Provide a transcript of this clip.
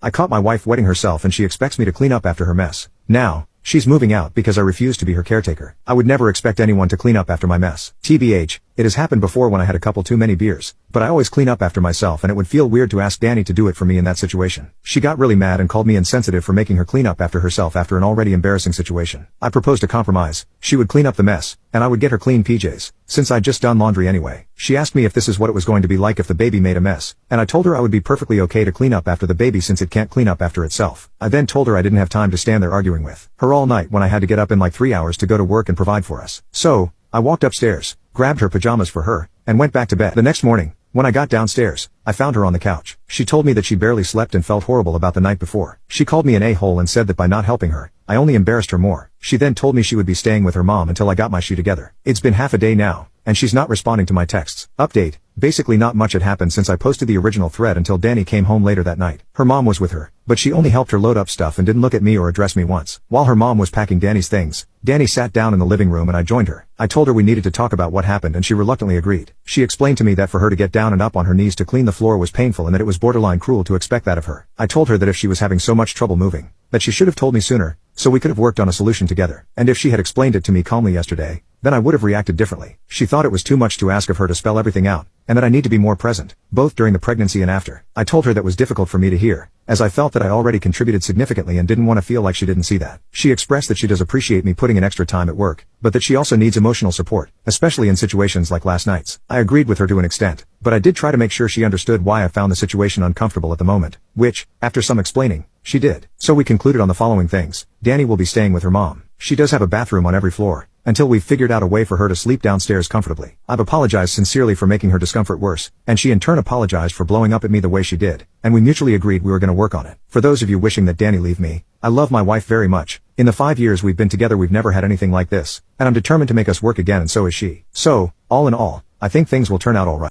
I caught my wife wetting herself and she expects me to clean up after her mess. Now, she's moving out because I refuse to be her caretaker. I would never expect anyone to clean up after my mess. TBH, it has happened before when I had a couple too many beers, but I always clean up after myself and it would feel weird to ask Danny to do it for me in that situation. She got really mad and called me insensitive for making her clean up after herself after an already embarrassing situation. I proposed a compromise. She would clean up the mess, and I would get her clean PJs, since I'd just done laundry anyway. She asked me if this is what it was going to be like if the baby made a mess, and I told her I would be perfectly okay to clean up after the baby since it can't clean up after itself. I then told her I didn't have time to stand there arguing with her all night when I had to get up in like 3 hours to go to work and provide for us. So, I walked upstairs, grabbed her pajamas for her, and went back to bed. The next morning, when I got downstairs, I found her on the couch. She told me that she barely slept and felt horrible about the night before. She called me an a-hole and said that by not helping her, I only embarrassed her more. She then told me she would be staying with her mom until I got my shit together. It's been half a day now, and she's not responding to my texts. Update: basically not much had happened since I posted the original thread until Danny came home later that night. Her mom was with her, but she only helped her load up stuff and didn't look at me or address me once. While her mom was packing Danny's things, Danny sat down in the living room and I joined her. I told her we needed to talk about what happened and she reluctantly agreed. She explained to me that for her to get down and up on her knees to clean the floor was painful and that it was borderline cruel to expect that of her. I told her that if she was having so much trouble moving, that she should have told me sooner, so we could have worked on a solution together. And if she had explained it to me calmly yesterday, then I would have reacted differently. She thought it was too much to ask of her to spell everything out, and that I need to be more present, both during the pregnancy and after. I told her that was difficult for me to hear, as I felt that I already contributed significantly and didn't want to feel like she didn't see that. She expressed that she does appreciate me putting in extra time at work, but that she also needs emotional support, especially in situations like last night's. I agreed with her to an extent, but I did try to make sure she understood why I found the situation uncomfortable at the moment, which, after some explaining, she did. So we concluded on the following things. Danny will be staying with her mom. She does have a bathroom on every floor, until we've figured out a way for her to sleep downstairs comfortably. I've apologized sincerely for making her discomfort worse, and she in turn apologized for blowing up at me the way she did, and we mutually agreed we were going to work on it. For those of you wishing that Danny leave me, I love my wife very much. In the 5 years we've been together we've never had anything like this, and I'm determined to make us work again and so is she. So, all in all, I think things will turn out alright.